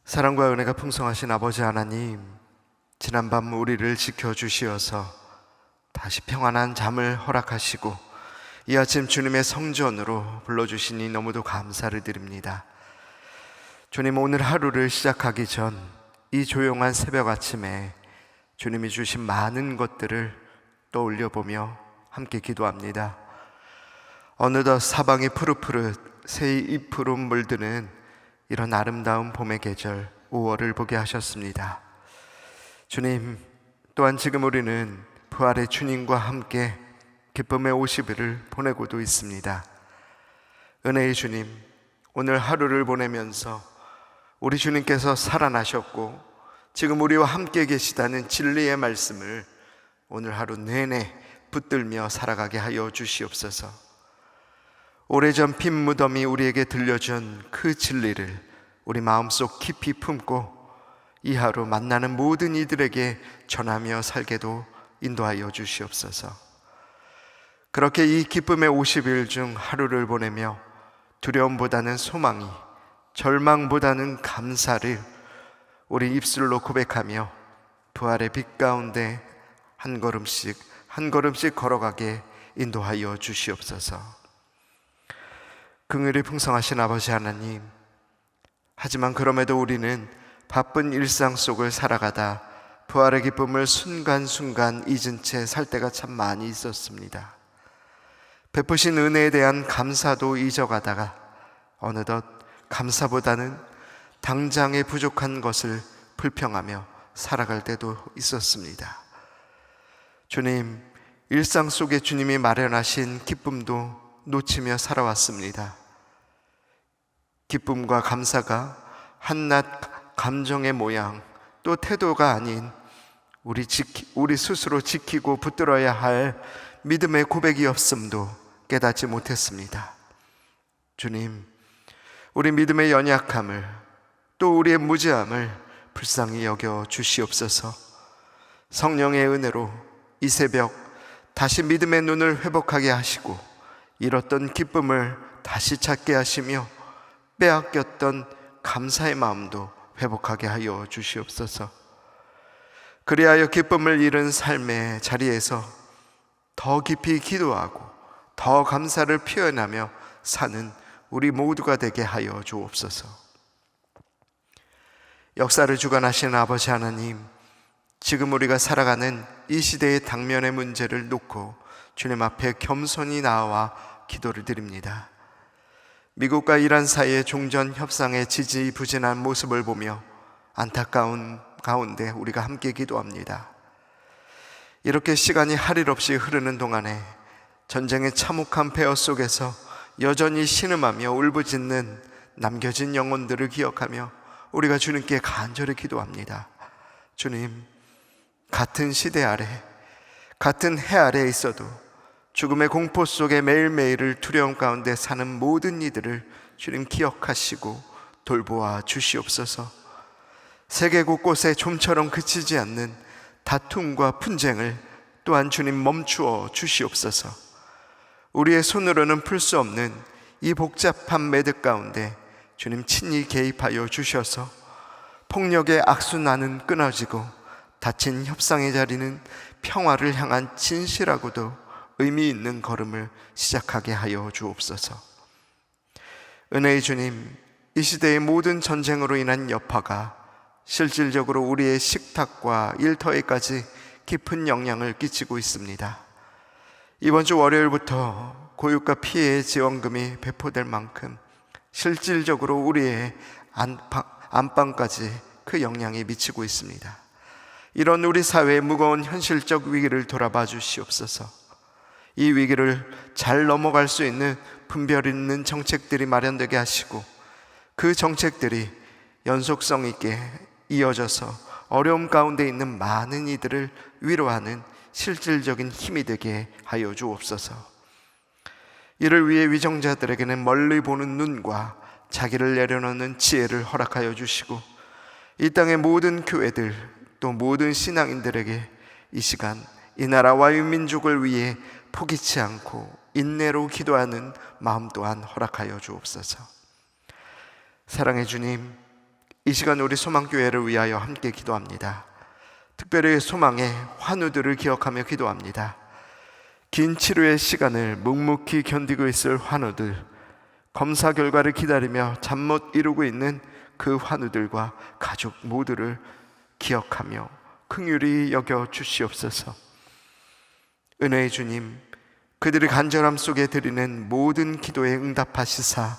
사랑과 은혜가 풍성하신 아버지 하나님, 지난밤 우리를 지켜주시어서 다시 평안한 잠을 허락하시고 이 아침 주님의 성전으로 불러주시니 너무도 감사를 드립니다. 주님, 오늘 하루를 시작하기 전 이 조용한 새벽 아침에 주님이 주신 많은 것들을 떠올려보며 함께 기도합니다. 어느덧 사방이 푸릇푸릇 새의 잎으로 물드는 이런 아름다운 봄의 계절 5월을 보게 하셨습니다. 주님, 또한 지금 우리는 부활의 주님과 함께 기쁨의 50일을 보내고도 있습니다. 은혜의 주님, 오늘 하루를 보내면서 우리 주님께서 살아나셨고 지금 우리와 함께 계시다는 진리의 말씀을 오늘 하루 내내 붙들며 살아가게 하여 주시옵소서. 오래전 빈 무덤이 우리에게 들려준 그 진리를 우리 마음속 깊이 품고 이 하루 만나는 모든 이들에게 전하며 살게도 인도하여 주시옵소서. 그렇게 이 기쁨의 50일 중 하루를 보내며 두려움보다는 소망이, 절망보다는 감사를 우리 입술로 고백하며 부활의 빛 가운데 한 걸음씩 한 걸음씩 걸어가게 인도하여 주시옵소서. 긍휼이 풍성하신 아버지 하나님, 하지만 그럼에도 우리는 바쁜 일상 속을 살아가다 부활의 기쁨을 순간순간 잊은 채 살 때가 참 많이 있었습니다. 베푸신 은혜에 대한 감사도 잊어가다가 어느덧 감사보다는 당장에 부족한 것을 불평하며 살아갈 때도 있었습니다. 주님, 일상 속에 주님이 마련하신 기쁨도 놓치며 살아왔습니다. 기쁨과 감사가 한낱 감정의 모양, 또 태도가 아닌 우리 스스로 지키고 붙들어야 할 믿음의 고백이었음도 깨닫지 못했습니다. 주님, 우리 믿음의 연약함을, 또 우리의 무지함을 불쌍히 여겨 주시옵소서. 성령의 은혜로 이 새벽 다시 믿음의 눈을 회복하게 하시고 잃었던 기쁨을 다시 찾게 하시며 빼앗겼던 감사의 마음도 회복하게 하여 주시옵소서. 그리하여 기쁨을 잃은 삶의 자리에서 더 깊이 기도하고 더 감사를 표현하며 사는 우리 모두가 되게 하여 주옵소서. 역사를 주관하시는 아버지 하나님, 지금 우리가 살아가는 이 시대의 당면의 문제를 놓고 주님 앞에 겸손히 나와 기도를 드립니다. 미국과 이란 사이의 종전 협상의 지지부진한 모습을 보며 안타까운 가운데 우리가 함께 기도합니다. 이렇게 시간이 할 일 없이 흐르는 동안에 전쟁의 참혹한 폐허 속에서 여전히 신음하며 울부짖는 남겨진 영혼들을 기억하며 우리가 주님께 간절히 기도합니다. 주님, 같은 시대 아래, 같은 해 아래에 있어도 죽음의 공포 속에 매일매일을 두려움 가운데 사는 모든 이들을 주님 기억하시고 돌보아 주시옵소서. 세계 곳곳에 좀처럼 그치지 않는 다툼과 분쟁을 또한 주님 멈추어 주시옵소서. 우리의 손으로는 풀 수 없는 이 복잡한 매듭 가운데 주님 친히 개입하여 주셔서 폭력의 악순환은 끊어지고 닫힌 협상의 자리는 평화를 향한 진실하고도 의미 있는 걸음을 시작하게 하여 주옵소서. 은혜의 주님, 이 시대의 모든 전쟁으로 인한 여파가 실질적으로 우리의 식탁과 일터에까지 깊은 영향을 끼치고 있습니다. 이번 주 월요일부터 고유가 피해 지원금이 배포될 만큼 실질적으로 우리의 안방까지 그 영향이 미치고 있습니다. 이런 우리 사회의 무거운 현실적 위기를 돌아봐 주시옵소서. 이 위기를 잘 넘어갈 수 있는 분별 있는 정책들이 마련되게 하시고 그 정책들이 연속성 있게 이어져서 어려움 가운데 있는 많은 이들을 위로하는 실질적인 힘이 되게 하여 주옵소서. 이를 위해 위정자들에게는 멀리 보는 눈과 자기를 내려놓는 지혜를 허락하여 주시고 이 땅의 모든 교회들 또 모든 신앙인들에게 이 시간 이 나라와 이 민족을 위해 포기치 않고 인내로 기도하는 마음 또한 허락하여 주옵소서. 사랑의 주님, 이 시간 우리 소망교회를 위하여 함께 기도합니다. 특별히 소망의 환우들을 기억하며 기도합니다. 긴 치료의 시간을 묵묵히 견디고 있을 환우들, 검사 결과를 기다리며 잠 못 이루고 있는 그 환우들과 가족 모두를 기억하며 긍휼히 여겨 주시옵소서. 은혜의 주님, 그들의 간절함 속에 드리는 모든 기도에 응답하시사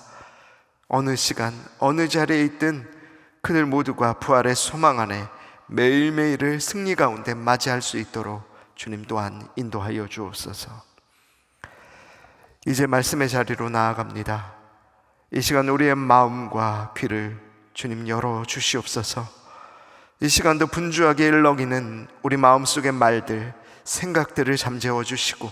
어느 시간 어느 자리에 있든 그들 모두가 부활의 소망 안에 매일매일을 승리 가운데 맞이할 수 있도록 주님 또한 인도하여 주옵소서. 이제 말씀의 자리로 나아갑니다. 이 시간 우리의 마음과 귀를 주님 열어 주시옵소서. 이 시간도 분주하게 일렁이는 우리 마음속의 말들, 생각들을 잠재워 주시고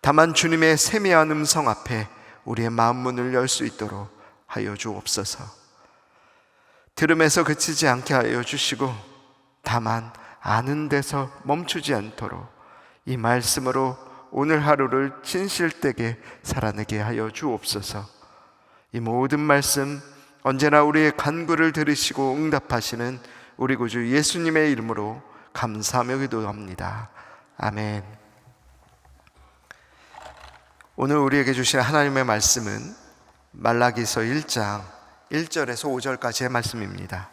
다만 주님의 세미한 음성 앞에 우리의 마음 문을 열 수 있도록 하여 주옵소서. 들음에서 그치지 않게 하여 주시고 다만 아는 데서 멈추지 않도록 이 말씀으로 오늘 하루를 진실되게 살아내게 하여 주옵소서. 이 모든 말씀 언제나 우리의 간구를 들으시고 응답하시는 우리 구주 예수님의 이름으로 감사하며 기도합니다. 아멘. 오늘 우리에게 주신 하나님의 말씀은 말라기서 1장 1절에서 5절까지의 말씀입니다.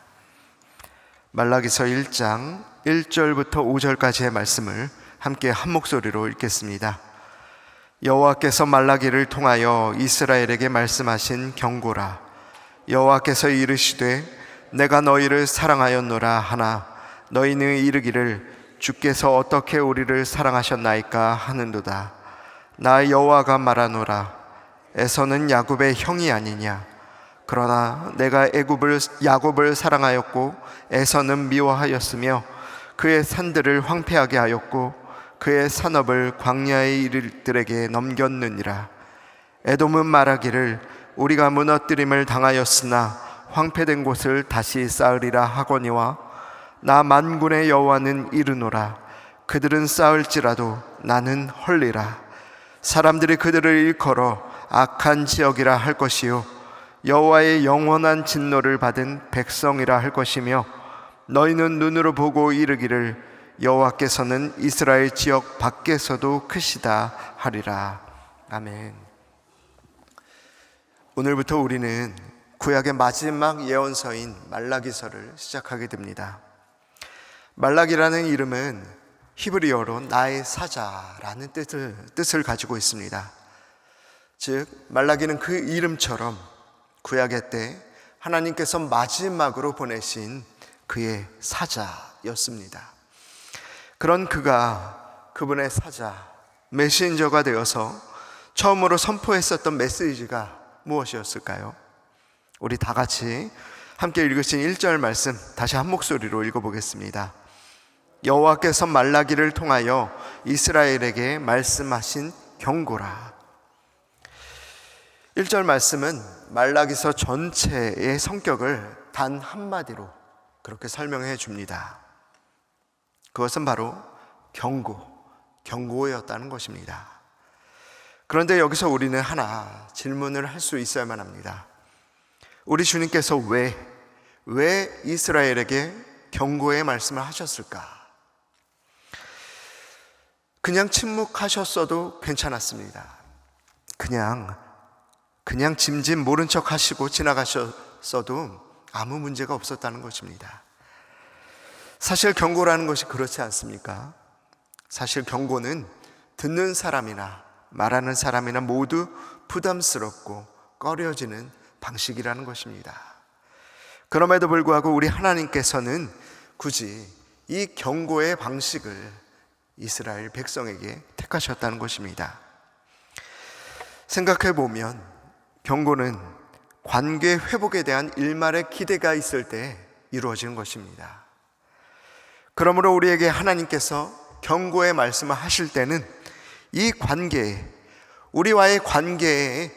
말라기서 1장 1절부터 5절까지의 말씀을 함께 한 목소리로 읽겠습니다. 여호와께서 말라기를 통하여 이스라엘에게 말씀하신 경고라. 여호와께서 이르시되 내가 너희를 사랑하였노라 하나 너희는 이르기를 주께서 어떻게 우리를 사랑하셨나이까 하는도다. 나 여호와가 말하노라. 에서는 야곱의 형이 아니냐. 그러나 내가 야곱을 사랑하였고 에서는 미워하였으며 그의 산들을 황폐하게 하였고 그의 산업을 광야의 이들에게 넘겼느니라. 에돔은 말하기를 우리가 무너뜨림을 당하였으나 황폐된 곳을 다시 쌓으리라 하거니와 나 만군의 여호와는 이르노라. 그들은 쌓을지라도 나는 헐리라. 사람들이 그들을 일컬어 악한 지역이라 할 것이요 여호와의 영원한 진노를 받은 백성이라 할 것이며 너희는 눈으로 보고 이르기를 여호와께서는 이스라엘 지역 밖에서도 크시다 하리라. 아멘. 오늘부터 우리는 구약의 마지막 예언서인 말라기서를 시작하게 됩니다. 말라기라는 이름은 히브리어로 나의 사자라는 뜻을 가지고 있습니다. 즉 말라기는 그 이름처럼 구약의 때 하나님께서 마지막으로 보내신 그의 사자였습니다. 그런 그가 그분의 사자, 메신저가 되어서 처음으로 선포했었던 메시지가 무엇이었을까요? 우리 다 같이 함께 읽으신 1절 말씀 다시 한 목소리로 읽어보겠습니다. 여호와께서 말라기를 통하여 이스라엘에게 말씀하신 경고라. 1절 말씀은 말라기서 전체의 성격을 단 한마디로 그렇게 설명해 줍니다. 그것은 바로 경고였다는 것입니다. 그런데 여기서 우리는 하나 질문을 할 수 있어야만 합니다. 우리 주님께서 왜 이스라엘에게 경고의 말씀을 하셨을까? 그냥 침묵하셨어도 괜찮았습니다. 그냥 짐짓 모른 척 하시고 지나가셨어도 아무 문제가 없었다는 것입니다. 사실 경고라는 것이 그렇지 않습니까? 사실 경고는 듣는 사람이나 말하는 사람이나 모두 부담스럽고 꺼려지는 방식이라는 것입니다. 그럼에도 불구하고 우리 하나님께서는 굳이 이 경고의 방식을 이스라엘 백성에게 택하셨다는 것입니다. 생각해 보면 경고는 관계 회복에 대한 일말의 기대가 있을 때 이루어지는 것입니다. 그러므로 우리에게 하나님께서 경고의 말씀을 하실 때는 이 관계에, 우리와의 관계에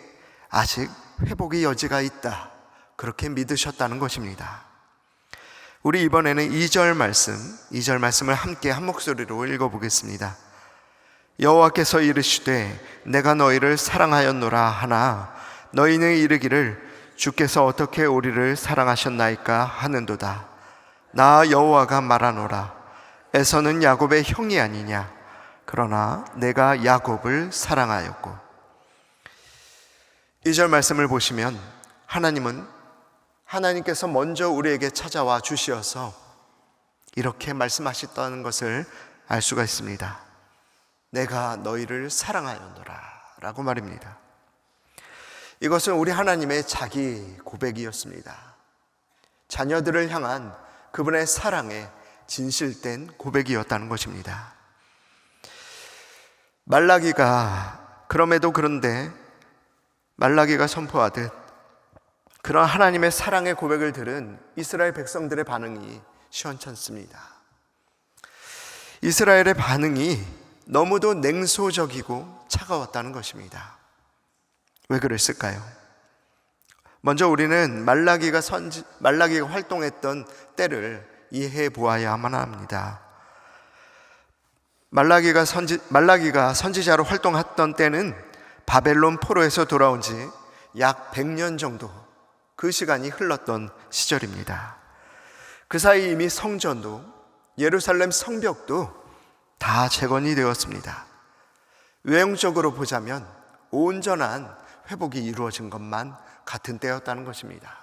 아직 회복의 여지가 있다, 그렇게 믿으셨다는 것입니다. 우리 이번에는 2절 말씀을 함께 한 목소리로 읽어보겠습니다. 여호와께서 이르시되 내가 너희를 사랑하였노라 하나 너희는 이르기를 주께서 어떻게 우리를 사랑하셨나이까 하는도다. 나 여호와가 말하노라. 에서는 야곱의 형이 아니냐. 그러나 내가 야곱을 사랑하였고. 2절 말씀을 보시면 하나님께서 먼저 우리에게 찾아와 주시어서 이렇게 말씀하셨다는 것을 알 수가 있습니다. 내가 너희를 사랑하였노라 라고 말입니다. 이것은 우리 하나님의 자기 고백이었습니다. 자녀들을 향한 그분의 사랑의 진실된 고백이었다는 것입니다. 그런데 말라기가 선포하듯 그런 하나님의 사랑의 고백을 들은 이스라엘 백성들의 반응이 시원찮습니다. 이스라엘의 반응이 너무도 냉소적이고 차가웠다는 것입니다. 왜 그랬을까요? 먼저 우리는 말라기가 활동했던 때를 이해해 보아야만 합니다. 말라기가 선지자로 활동했던 때는 바벨론 포로에서 돌아온 지 약 100년 정도 그 시간이 흘렀던 시절입니다. 그 사이 이미 성전도 예루살렘 성벽도 다 재건이 되었습니다. 외형적으로 보자면 온전한 회복이 이루어진 것만 같은 때였다는 것입니다.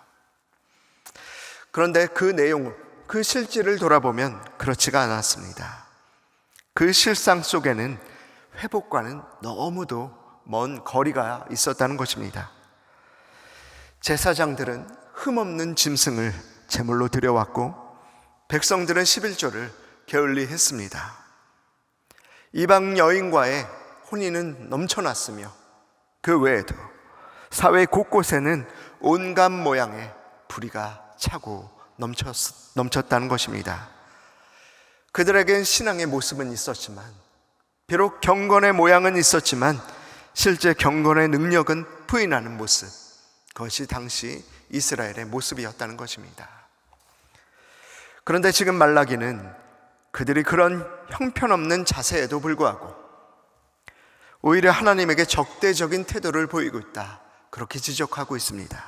그런데 그 실질을 돌아보면 그렇지가 않았습니다. 그 실상 속에는 회복과는 너무도 먼 거리가 있었다는 것입니다. 제사장들은 흠없는 짐승을 제물로 드려왔고 백성들은 11조를 게을리 했습니다. 이방 여인과의 혼인은 넘쳐났으며 그 외에도 사회 곳곳에는 온갖 모양의 불의가 차고 넘쳤다는 것입니다. 그들에겐 신앙의 모습은 있었지만, 비록 경건의 모양은 있었지만 실제 경건의 능력은 부인하는 모습, 그것이 당시 이스라엘의 모습이었다는 것입니다. 그런데 지금 말라기는 그들이 그런 형편없는 자세에도 불구하고 오히려 하나님에게 적대적인 태도를 보이고 있다, 그렇게 지적하고 있습니다.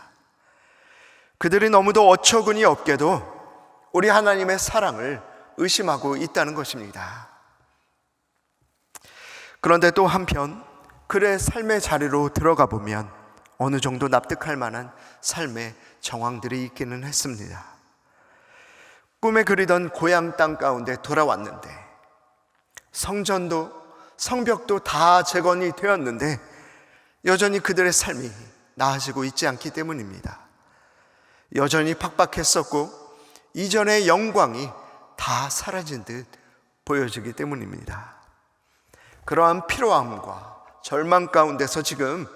그들이 너무도 어처구니 없게도 우리 하나님의 사랑을 의심하고 있다는 것입니다. 그런데 또 한편 그의 삶의 자리로 들어가 보면 어느 정도 납득할 만한 삶의 정황들이 있기는 했습니다. 꿈에 그리던 고향 땅 가운데 돌아왔는데 성전도 성벽도 다 재건이 되었는데 여전히 그들의 삶이 나아지고 있지 않기 때문입니다. 여전히 팍팍했었고 이전의 영광이 다 사라진 듯 보여지기 때문입니다. 그러한 피로함과 절망 가운데서 지금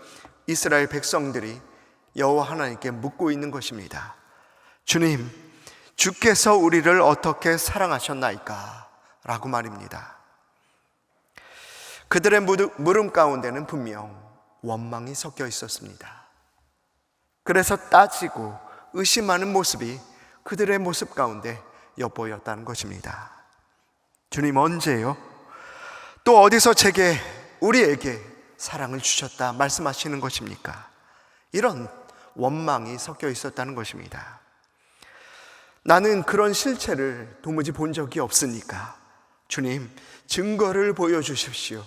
이스라엘 백성들이 여호와 하나님께 묻고 있는 것입니다. 주님, 주께서 우리를 어떻게 사랑하셨나이까? 라고 말입니다. 그들의 물음 가운데는 분명 원망이 섞여 있었습니다. 그래서 따지고 의심하는 모습이 그들의 모습 가운데 엿보였다는 것입니다. 주님, 언제요? 또 어디서 우리에게 사랑을 주셨다 말씀하시는 것입니까? 이런 원망이 섞여 있었다는 것입니다. 나는 그런 실체를 도무지 본 적이 없으니까 주님, 증거를 보여주십시오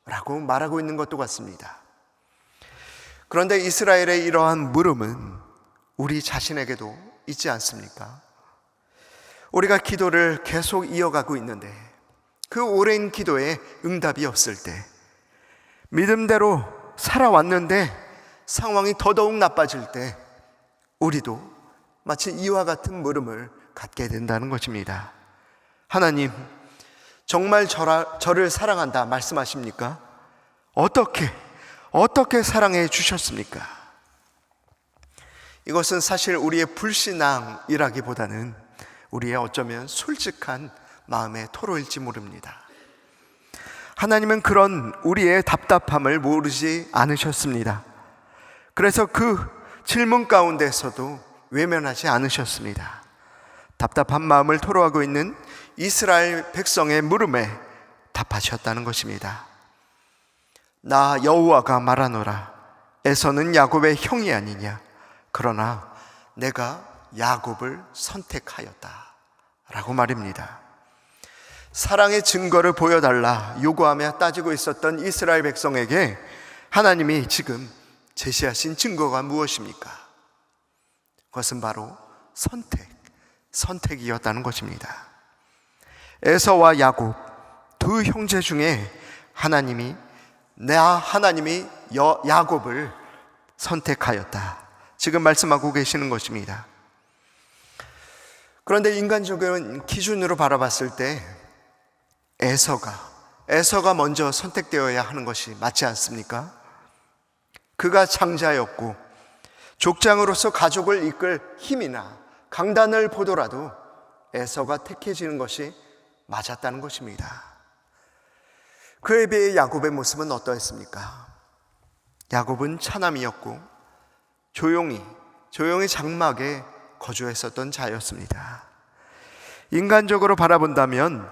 라고 말하고 있는 것도 같습니다. 그런데 이스라엘의 이러한 물음은 우리 자신에게도 있지 않습니까? 우리가 기도를 계속 이어가고 있는데 그 오랜 기도에 응답이 없을 때, 믿음대로 살아왔는데 상황이 더더욱 나빠질 때 우리도 마치 이와 같은 물음을 갖게 된다는 것입니다. 하나님, 정말 저를 사랑한다 말씀하십니까? 어떻게 사랑해 주셨습니까? 이것은 사실 우리의 불신앙이라기보다는 우리의 어쩌면 솔직한 마음의 토로일지 모릅니다. 하나님은 그런 우리의 답답함을 모르지 않으셨습니다. 그래서 그 질문 가운데서도 외면하지 않으셨습니다. 답답한 마음을 토로하고 있는 이스라엘 백성의 물음에 답하셨다는 것입니다. 나 여호와가 말하노라. 에서는 야곱의 형이 아니냐. 그러나 내가 야곱을 선택하였다 라고 말입니다. 사랑의 증거를 보여달라 요구하며 따지고 있었던 이스라엘 백성에게 하나님이 지금 제시하신 증거가 무엇입니까? 그것은 바로 선택이었다는 것입니다. 에서와 야곱 두 형제 중에 하나님이 야곱을 선택하였다, 지금 말씀하고 계시는 것입니다. 그런데 인간적인 기준으로 바라봤을 때 에서가 먼저 선택되어야 하는 것이 맞지 않습니까? 그가 장자였고 족장으로서 가족을 이끌 힘이나 강단을 보더라도 에서가 택해지는 것이 맞았다는 것입니다. 그에 비해 야곱의 모습은 어떠했습니까? 야곱은 차남이었고 조용히 장막에 거주했었던 자였습니다. 인간적으로 바라본다면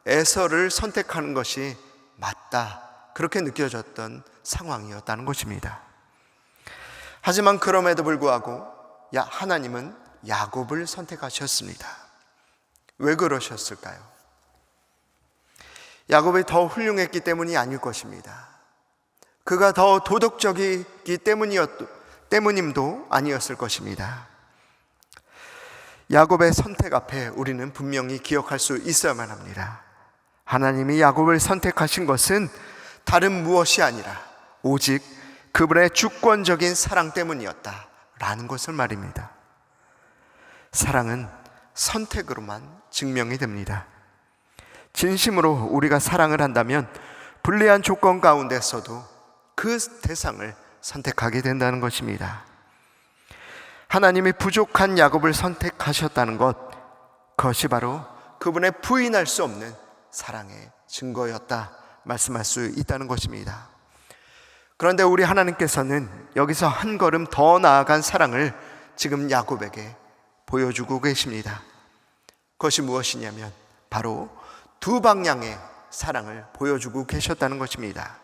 에서를 선택하는 것이 맞다, 그렇게 느껴졌던 상황이었다는 것입니다. 하지만 그럼에도 불구하고 하나님은 야곱을 선택하셨습니다. 왜 그러셨을까요? 야곱이 더 훌륭했기 때문이 아닐 것입니다. 그가 더 도덕적이기 때문임도 아니었을 것입니다. 야곱의 선택 앞에 우리는 분명히 기억할 수 있어야만 합니다. 하나님이 야곱을 선택하신 것은 다른 무엇이 아니라 오직 그분의 주권적인 사랑 때문이었다라는 것을 말입니다. 사랑은 선택으로만 증명이 됩니다. 진심으로 우리가 사랑을 한다면 불리한 조건 가운데서도 그 대상을 선택하게 된다는 것입니다. 하나님이 부족한 야곱을 선택하셨다는 것, 그것이 바로 그분의 부인할 수 없는 사랑의 증거였다 말씀할 수 있다는 것입니다. 그런데 우리 하나님께서는 여기서 한 걸음 더 나아간 사랑을 지금 야곱에게 보여주고 계십니다. 그것이 무엇이냐면 바로 두 방향의 사랑을 보여주고 계셨다는 것입니다.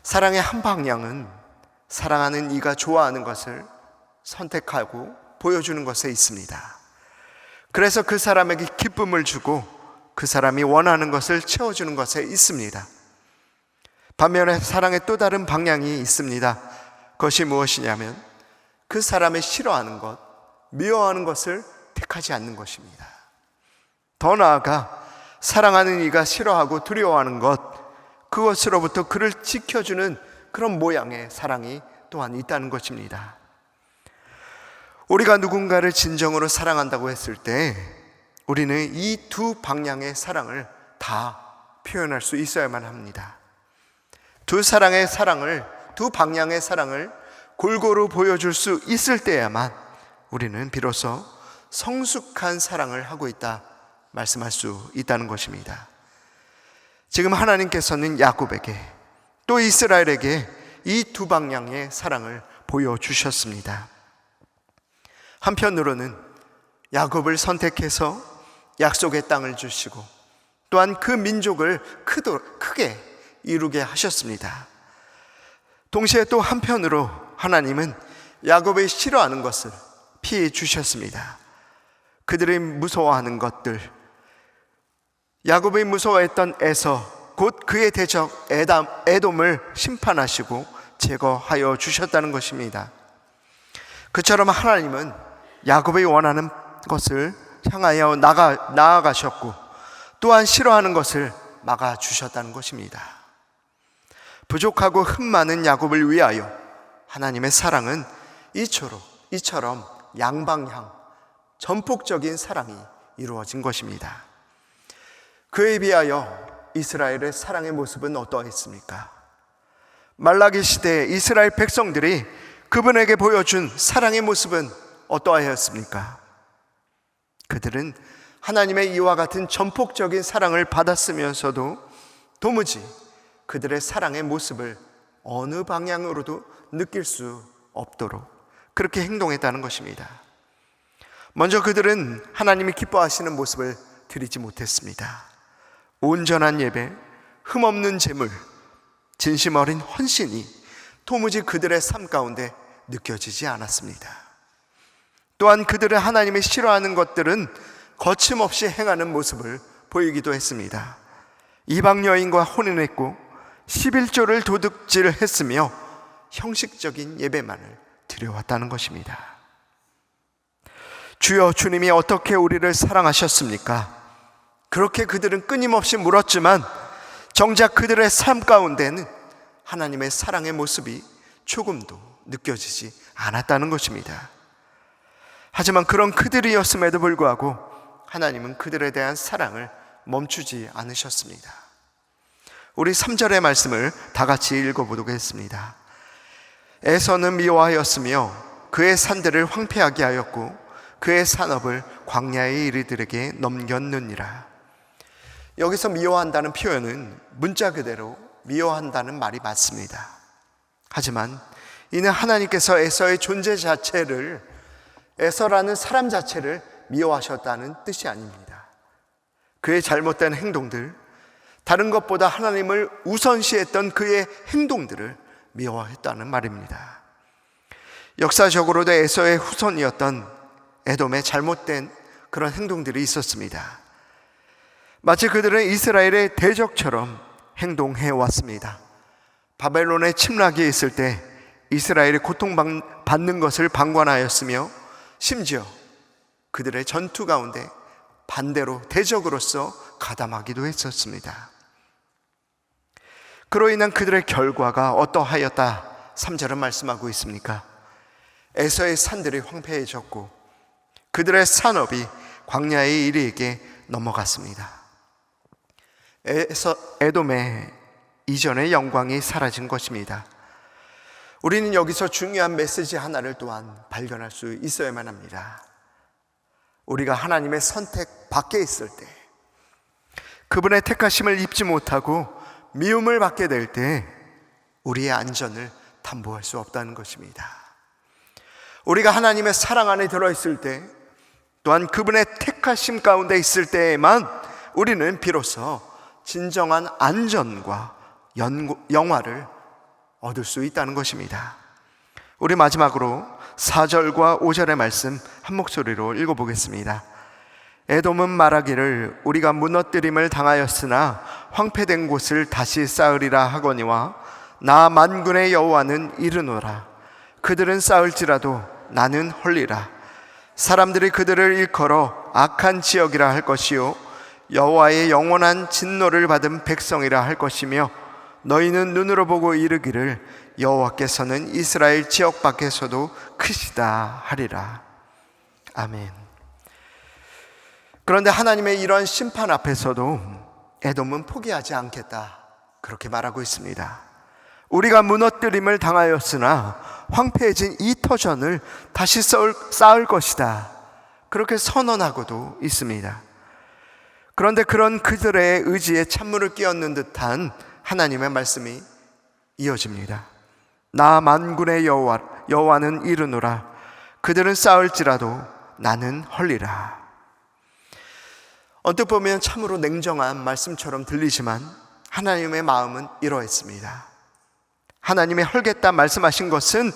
사랑의 한 방향은 사랑하는 이가 좋아하는 것을 선택하고 보여주는 것에 있습니다. 그래서 그 사람에게 기쁨을 주고 그 사람이 원하는 것을 채워주는 것에 있습니다. 반면에 사랑의 또 다른 방향이 있습니다. 그것이 무엇이냐면 그 사람이 싫어하는 것, 미워하는 것을 택하지 않는 것입니다. 더 나아가 사랑하는 이가 싫어하고 두려워하는 것, 그것으로부터 그를 지켜주는 그런 모양의 사랑이 또한 있다는 것입니다. 우리가 누군가를 진정으로 사랑한다고 했을 때 우리는 이 두 방향의 사랑을 다 표현할 수 있어야만 합니다. 두 방향의 사랑을 골고루 보여줄 수 있을 때야만 우리는 비로소 성숙한 사랑을 하고 있다 말씀할 수 있다는 것입니다. 지금 하나님께서는 야곱에게 또 이스라엘에게 이 두 방향의 사랑을 보여주셨습니다. 한편으로는 야곱을 선택해서 약속의 땅을 주시고 또한 그 민족을 크게 이루게 하셨습니다. 동시에 또 한편으로 하나님은 야곱이 싫어하는 것을 피해 주셨습니다. 그들이 무서워하는 것들, 야곱이 무서워했던 에서 곧 그의 대적 에돔을 심판하시고 제거하여 주셨다는 것입니다. 그처럼 하나님은 야곱이 원하는 것을 향하여 나아가셨고 또한 싫어하는 것을 막아주셨다는 것입니다. 부족하고 흠 많은 야곱을 위하여 하나님의 사랑은 이처럼 양방향 전폭적인 사랑이 이루어진 것입니다. 그에 비하여 이스라엘의 사랑의 모습은 어떠했습니까? 말라기 시대에 이스라엘 백성들이 그분에게 보여준 사랑의 모습은 어떠하였습니까? 그들은 하나님의 이와 같은 전폭적인 사랑을 받았으면서도 도무지 그들의 사랑의 모습을 어느 방향으로도 느낄 수 없도록 그렇게 행동했다는 것입니다. 먼저 그들은 하나님이 기뻐하시는 모습을 드리지 못했습니다. 온전한 예배, 흠없는 제물, 진심 어린 헌신이 도무지 그들의 삶 가운데 느껴지지 않았습니다. 또한 그들은 하나님이 싫어하는 것들은 거침없이 행하는 모습을 보이기도 했습니다. 이방 여인과 혼인했고 11조를 도둑질했으며 형식적인 예배만을 드려왔다는 것입니다. 주여, 주님이 어떻게 우리를 사랑하셨습니까? 그렇게 그들은 끊임없이 물었지만 정작 그들의 삶 가운데는 하나님의 사랑의 모습이 조금도 느껴지지 않았다는 것입니다. 하지만 그런 그들이었음에도 불구하고 하나님은 그들에 대한 사랑을 멈추지 않으셨습니다. 우리 3절의 말씀을 다 같이 읽어보겠습니다. 에서는 미워하였으며 그의 산들을 황폐하게 하였고 그의 산업을 광야의 이리들에게 넘겼느니라. 여기서 미워한다는 표현은 문자 그대로 미워한다는 말이 맞습니다. 하지만 이는 하나님께서 에서의 존재 자체를, 에서라는 사람 자체를 미워하셨다는 뜻이 아닙니다. 그의 잘못된 행동들, 다른 것보다 하나님을 우선시했던 그의 행동들을 미워했다는 말입니다. 역사적으로도 에서의 후손이었던 에돔의 잘못된 그런 행동들이 있었습니다. 마치 그들은 이스라엘의 대적처럼 행동해 왔습니다. 바벨론의 침략이 있을 때 이스라엘이 고통받는 것을 방관하였으며 심지어 그들의 전투 가운데 반대로 대적으로서 가담하기도 했었습니다. 그로 인한 그들의 결과가 어떠하였다? 3절은 말씀하고 있습니까? 에서의 산들이 황폐해졌고 그들의 산업이 광야의 이리에게 넘어갔습니다. 에돔의 이전의 영광이 사라진 것입니다. 우리는 여기서 중요한 메시지 하나를 또한 발견할 수 있어야만 합니다. 우리가 하나님의 선택 밖에 있을 때, 그분의 택하심을 입지 못하고 미움을 받게 될 때 우리의 안전을 담보할 수 없다는 것입니다. 우리가 하나님의 사랑 안에 들어있을 때, 또한 그분의 택하심 가운데 있을 때에만 우리는 비로소 진정한 안전과 영화를 얻을 수 있다는 것입니다. 우리 마지막으로 4절과 5절의 말씀 한 목소리로 읽어보겠습니다. 에돔은 말하기를 우리가 무너뜨림을 당하였으나 황폐된 곳을 다시 쌓으리라 하거니와 나 만군의 여호와는 이르노라. 그들은 쌓을지라도 나는 헐리라. 사람들이 그들을 일컬어 악한 지역이라 할 것이요 여호와의 영원한 진노를 받은 백성이라 할 것이며 너희는 눈으로 보고 이르기를 여호와께서는 이스라엘 지역 밖에서도 크시다 하리라. 아멘. 그런데 하나님의 이러한 심판 앞에서도 에돔은 포기하지 않겠다, 그렇게 말하고 있습니다. 우리가 무너뜨림을 당하였으나 황폐해진 이 터전을 다시 쌓을 것이다, 그렇게 선언하고도 있습니다. 그런데 그런 그들의 의지에 찬물을 끼얹는 듯한 하나님의 말씀이 이어집니다. 나 만군의 여호와는 이르노라. 그들은 쌓을지라도 나는 헐리라. 언뜻 보면 참으로 냉정한 말씀처럼 들리지만 하나님의 마음은 이러했습니다. 하나님의 헐겠다 말씀하신 것은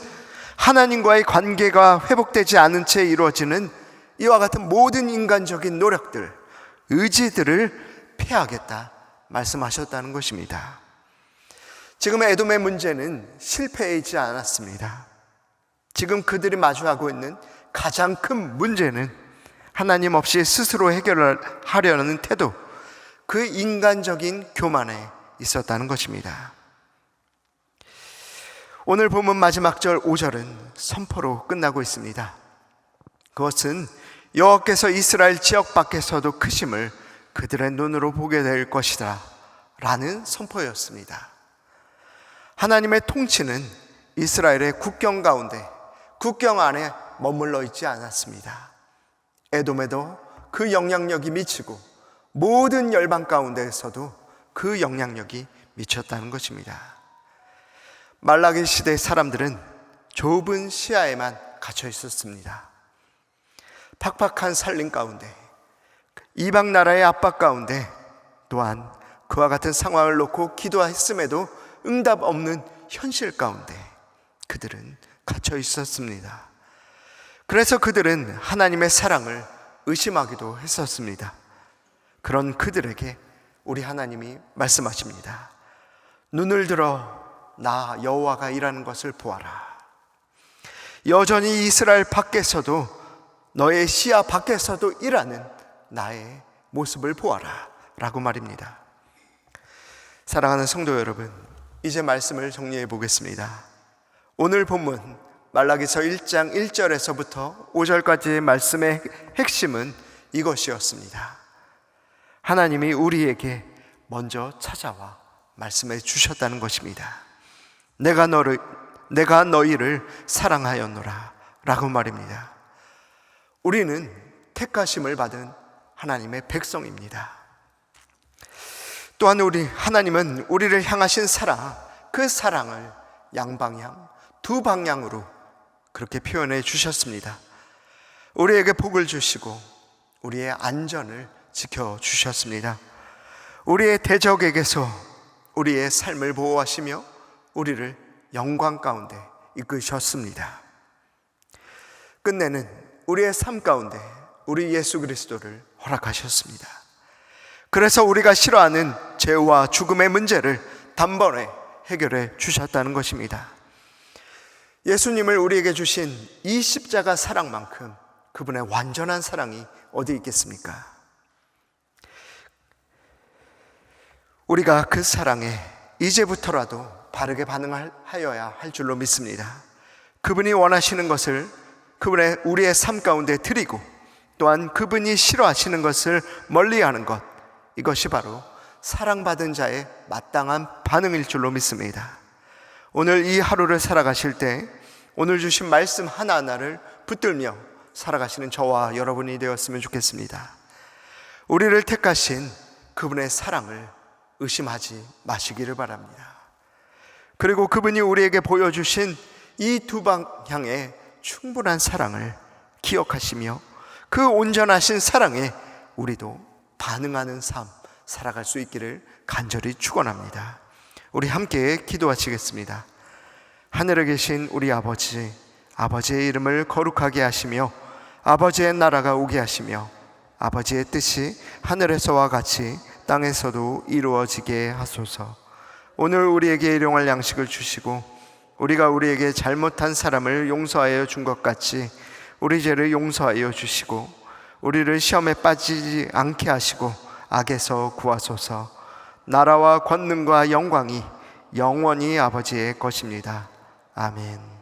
하나님과의 관계가 회복되지 않은 채 이루어지는 이와 같은 모든 인간적인 노력들, 의지들을 폐하겠다 말씀하셨다는 것입니다. 지금 에돔의 문제는 실패에 있지 않았습니다. 지금 그들이 마주하고 있는 가장 큰 문제는 하나님 없이 스스로 해결하려는 태도, 그 인간적인 교만에 있었다는 것입니다. 오늘 본문 마지막 절 5절은 선포로 끝나고 있습니다. 그것은 여호와께서 이스라엘 지역 밖에서도 크심을 그들의 눈으로 보게 될 것이다 라는 선포였습니다. 하나님의 통치는 이스라엘의 국경 가운데, 국경 안에 머물러 있지 않았습니다. 에돔에도 그 영향력이 미치고 모든 열방 가운데에서도 그 영향력이 미쳤다는 것입니다. 말라기 시대 사람들은 좁은 시야에만 갇혀 있었습니다. 팍팍한 살림 가운데, 이방 나라의 압박 가운데, 또한 그와 같은 상황을 놓고 기도했음에도 응답 없는 현실 가운데 그들은 갇혀 있었습니다. 그래서 그들은 하나님의 사랑을 의심하기도 했었습니다. 그런 그들에게 우리 하나님이 말씀하십니다. 눈을 들어 나 여호와가 일하는 것을 보아라. 여전히 이스라엘 밖에서도, 너의 시야 밖에서도 일하는 나의 모습을 보아라 라고 말입니다. 사랑하는 성도 여러분, 이제 말씀을 정리해 보겠습니다. 오늘 본문 말라기서 1장 1절에서부터 5절까지의 말씀의 핵심은 이것이었습니다. 하나님이 우리에게 먼저 찾아와 말씀해 주셨다는 것입니다. 내가 너희를 사랑하였노라 라고 말입니다. 우리는 택하심을 받은 하나님의 백성입니다. 또한 하나님은 우리를 향하신 사랑, 그 사랑을 양방향, 두 방향으로 그렇게 표현해 주셨습니다. 우리에게 복을 주시고 우리의 안전을 지켜주셨습니다. 우리의 대적에게서 우리의 삶을 보호하시며 우리를 영광 가운데 이끄셨습니다. 끝내는 우리의 삶 가운데 우리 예수 그리스도를 허락하셨습니다. 그래서 우리가 싫어하는 죄와 죽음의 문제를 단번에 해결해 주셨다는 것입니다. 예수님을 우리에게 주신 이 십자가 사랑만큼 그분의 완전한 사랑이 어디 있겠습니까? 우리가 그 사랑에 이제부터라도 바르게 반응하여야 할 줄로 믿습니다. 그분이 원하시는 것을 우리의 삶 가운데 드리고, 또한 그분이 싫어하시는 것을 멀리하는 것, 이것이 바로 사랑받은 자의 마땅한 반응일 줄로 믿습니다. 오늘 이 하루를 살아가실 때 오늘 주신 말씀 하나하나를 붙들며 살아가시는 저와 여러분이 되었으면 좋겠습니다. 우리를 택하신 그분의 사랑을 의심하지 마시기를 바랍니다. 그리고 그분이 우리에게 보여주신 이 두 방향의 충분한 사랑을 기억하시며 그 온전하신 사랑에 우리도 반응하는 삶 살아갈 수 있기를 간절히 축원합니다. 우리 함께 기도하시겠습니다. 하늘에 계신 우리 아버지, 아버지의 이름을 거룩하게 하시며 아버지의 나라가 오게 하시며 아버지의 뜻이 하늘에서와 같이 땅에서도 이루어지게 하소서. 오늘 우리에게 일용할 양식을 주시고 우리가 우리에게 잘못한 사람을 용서하여 준 것 같이 우리 죄를 용서하여 주시고 우리를 시험에 빠지지 않게 하시고 악에서 구하소서. 나라와 권능과 영광이 영원히 아버지의 것입니다. 아멘.